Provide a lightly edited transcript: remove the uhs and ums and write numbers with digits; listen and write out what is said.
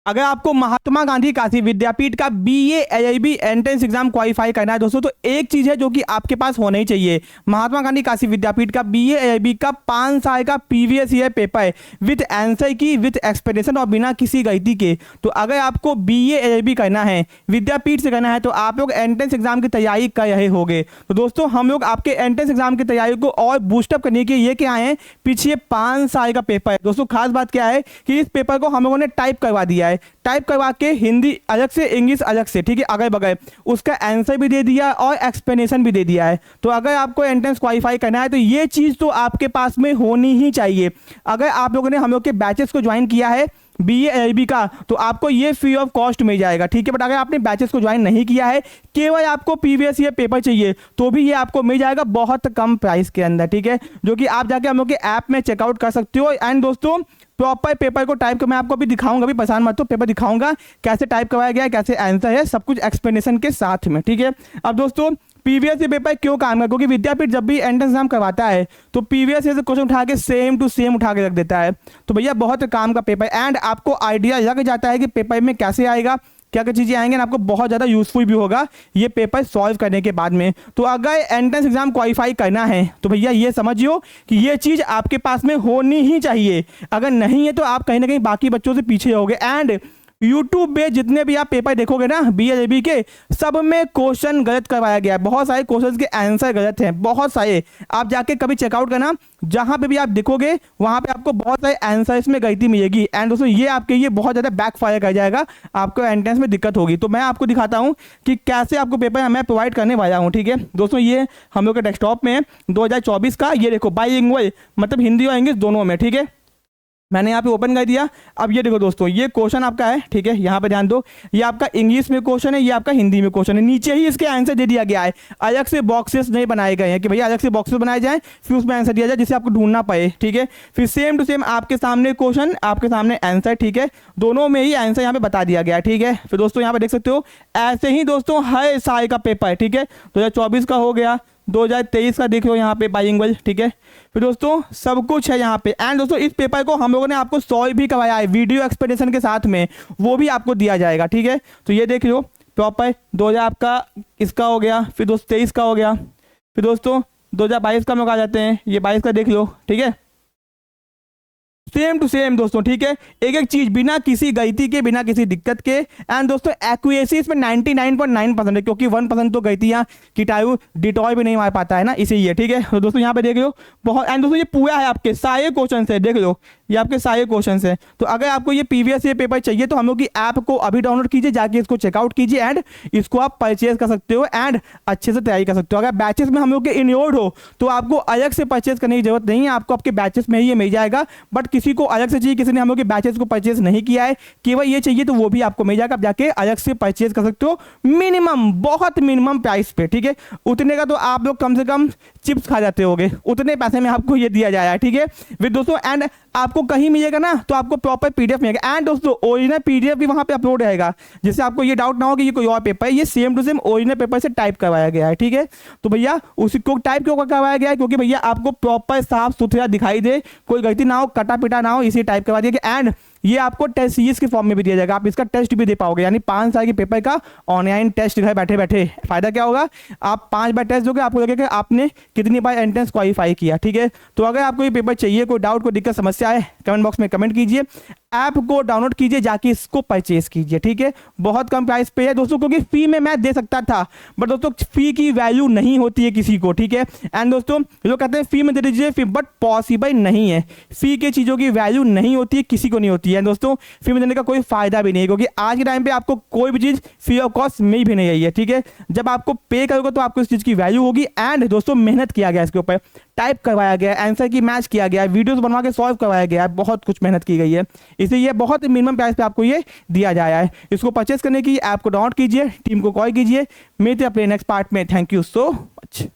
अगर आपको महात्मा गांधी काशी विद्यापीठ का BA LLB entrance exam qualify करना है दोस्तों, तो एक चीज है जो कि आपके पास होना ही चाहिए। महात्मा गांधी काशी विद्यापीठ का बीए एलएलबी का 5 साल का previous year paper with answer की, विद एक्सप्लेनेशन और बिना किसी गलती के। तो अगर आपको बीए एलएलबी करना है, विद्यापीठ से करना है, तो आप लोग एंट्रेंस एग्जाम की तैयारी कर रहे होंगे। तो दोस्तों हम लोग आपके एंट्रेंस एग्जाम की तैयारी को और बूस्टअप करने के लिए क्या है, पीछे 5 साल का पेपर है। दोस्तों खास बात क्या है कि इस पेपर को हम लोगों ने टाइप करवा दिया है, टाइप करवा के हिंदी अलग से, इंग्लिश अलग से, ठीक है, अगल बगल उसका आंसर भी दे दिया और एक्सप्लेनेशन भी दे दिया है। तो अगर आपको एंट्रेंस क्वालिफाई करना है तो ये चीज़ तो आपके पास में होनी ही चाहिए। अगर आप लोगों ने हम लोग के बैचेस को ज्वाइन किया है बीए एलएलबी का, तो आपको ये फ्री ऑफ कॉस्ट मिल जाएगा, ठीक है। बट अगर आपने बैचेस को ज्वाइन नहीं किया है, केवल आपको प्रीवियस ईयर पेपर चाहिए, तो भी ये आपको मिल जाएगा बहुत कम प्राइस के अंदर, ठीक है, जो कि आप जाके हम लोग के ऐप में चेकआउट कर सकते हो। एंड दोस्तों प्रॉपर पेपर को टाइप कर मैं आपको अभी दिखाऊंगा, अभी परेशान मत हो, पेपर दिखाऊंगा कैसे टाइप करवाया गया है, कैसे आंसर है, सब कुछ एक्सप्लेनेशन के साथ में, ठीक है। अब दोस्तों प्रीवियस ईयर पेपर क्यों काम है, क्योंकि विद्यापीठ जब भी एंट्रेंस एग्जाम करवाता है तो प्रीवियस ईयर से क्वेश्चन उठा के सेम टू सेम उठा के रख देता है। तो भैया बहुत काम का पेपर, एंड आपको आइडिया लग जाता है कि पेपर में कैसे आएगा, क्या क्या चीज़ें आएंगे, आपको बहुत ज़्यादा यूजफुल भी होगा ये पेपर सॉल्व करने के बाद में। तो अगर एंट्रेंस एग्जाम क्वालिफाई करना है तो भैया ये समझियो कि ये चीज़ आपके पास में होनी ही चाहिए। अगर नहीं है तो आप कहीं ना कहीं बाकी बच्चों से पीछे रहोगे। एंड यूट्यूब पे जितने भी आप पेपर देखोगे ना बीएलएलबी के, सब में क्वेश्चन गलत करवाया गया है, बहुत सारे क्वेश्चंस के आंसर गलत हैं, बहुत सारे। आप जाके कभी चेकआउट करना, जहां पे भी आप देखोगे वहां पे आपको बहुत सारे आंसर्स में गलती मिलेगी। एंड दोस्तों ये आपके लिए बहुत ज़्यादा बैकफायर कर जाएगा, आपको एंट्रेंस में दिक्कत होगी। तो मैं आपको दिखाता हूँ कि कैसे आपको पेपर मैं प्रोवाइड करने वाला हूँ, ठीक है दोस्तों। ये हम लोग के डेस्कटॉप में 2024 का, ये देखो बाईलिंगुअल, मतलब हिंदी और इंग्लिश दोनों में, ठीक है, मैंने यहाँ पे ओपन कर दिया। अब ये देखो दोस्तों ये क्वेश्चन आपका है, ठीक है, यहाँ पे ध्यान दो, ये आपका इंग्लिश में क्वेश्चन है, ये आपका हिंदी में क्वेश्चन है। नीचे ही इसके आंसर दे दिया गया है, अलग से बॉक्सेस नहीं बनाए गए हैं कि भैया अलग से बॉक्सेस बनाए जाएं फिर उसमें आंसर दिया जाए जिसे आपको ढूंढना पड़े, ठीक है। फिर सेम टू सेम आपके सामने क्वेश्चन, आपके सामने आंसर, ठीक है, दोनों में ही आंसर यहाँ पे बता दिया गया है, ठीक है। फिर दोस्तों यहाँ पे देख सकते हो ऐसे ही दोस्तों हर साल का पेपर है, ठीक है, 2024 का हो गया, 2023 का देख लो यहाँ पे बाइलिंगुअल, ठीक है। फिर दोस्तों सब कुछ है यहाँ पे। एंड दोस्तों इस पेपर को हम लोगों ने आपको सॉल्व भी करवाया है वीडियो एक्सप्लेनेशन के साथ में, वो भी आपको दिया जाएगा, ठीक है। तो ये देख लो प्रॉपर 2000 आपका इसका हो गया, फिर दोस्तों 23 का हो गया, फिर दोस्तों 2022 का हम लोग आ जाते हैं, ये 22 का देख लो, ठीक है, सेम टू सेम दोस्तों, ठीक है, एक एक चीज बिना किसी गलती के, बिना किसी दिक्कत के। एंड दोस्तों एक्यूरेसी इसमें 99.9% है, क्योंकि 1% तो गलतियां कीटाणु डिटॉय भी नहीं मार पाता है ना, इसीलिए, ठीक है। तो दोस्तों यहाँ पे देख लो बहुत। एंड दोस्तों ये पूरा है, आपके सारे क्वेश्चन है, देख लो ये आपके सारे क्वेश्चन है। तो अगर आपको ये प्रीवियस ईयर पेपर चाहिए तो हम लोग की ऐप को अभी डाउनलोड कीजिए, जाके इसको चेकआउट कीजिए एंड इसको आप परचेज कर सकते हो एंड अच्छे से तैयारी कर सकते हो। अगर बैचेस में हम लोग के इनरोल्ड हो तो आपको अलग से परचेज करने की जरूरत नहीं है, आपको आपके बैचेस में ही ये मिल जाएगा। बट किसी को अलग से चाहिए, किसी ने हम लोग के बैचेस को परचेज नहीं किया है, केवल ये चाहिए, तो वो भी आपको मिल जाएगा, आप जाके अलग से परचेज कर सकते हो मिनिमम, बहुत मिनिमम प्राइस पे, ठीक है। उतने का तो आप लोग कम से कम चिप्स खा जाते होगे, उतने पैसे में आपको ये दिया जाएगा, ठीक है विद दोस्तों। एंड आपको कहीं मिलेगा ना तो आपको प्रॉपर पीडीएफ मिलेगा। एंड दोस्तों ओरिजिनल पीडीएफ भी वहां पे अपलोड रहेगा, जिससे आपको ये डाउट ना हो कि ये कोई और पेपर है, ये same to same original paper से टाइप करवाया गया है, ठीक है। तो भैया उसी को टाइप क्यों करवाया गया है, क्योंकि भैया आपको प्रॉपर साफ सुथरा दिखाई दे, कोई गलती ना हो, कटा पिटा ना हो, इसी टाइप करवा दिया। एंड ये आपको टेस्ट सीरीज के फॉर्म में भी दिया जाएगा, आप इसका टेस्ट भी दे पाओगे, यानी 5 साल के पेपर का ऑनलाइन टेस्ट घर बैठे बैठे। फायदा क्या होगा, आप 5 बार टेस्ट दोगे, आपको लगेगा आपने कितनी बार एंट्रेंस क्वालिफाई किया, ठीक है। तो अगर आपको ये पेपर चाहिए, कोई डाउट, कोई दिक्कत, समस्या है, कमेंट बॉक्स में कमेंट कीजिए, ऐप को डाउनलोड कीजिए, जाके इसको परचेज कीजिए, ठीक है। बहुत कम प्राइस पे है दोस्तों, क्योंकि फी में मैं दे सकता था, बट दोस्तों फी की वैल्यू नहीं होती है किसी को, ठीक है। एंड दोस्तों लोग कहते हैं फी में दे दीजिए फी, बट पॉसिबल नहीं है, फी के चीज़ों की वैल्यू नहीं होती है, किसी को नहीं होती है दोस्तों। फी में देने का कोई फायदा भी नहीं है, क्योंकि आज के टाइम पे आपको कोई भी चीज़ फ्री ऑफ कॉस्ट मिल भी नहीं रही है, ठीक है। जब आपको पे करोगे तो आपको इस चीज़ की वैल्यू होगी। एंड दोस्तों मेहनत किया गया इसके ऊपर, टाइप करवाया गया, आंसर की मैच किया गया, वीडियोस बनवा के सॉल्व करवाया गया, बहुत कुछ मेहनत की गई है, इसलिए बहुत मिनिमम प्राइस पे आपको ये दिया जाया है। इसको परचेस करने की ऐप को डाउनलोड कीजिए, टीम को कॉल कीजिए, मिलते हैं अपने नेक्स्ट पार्ट में। Thank you so much.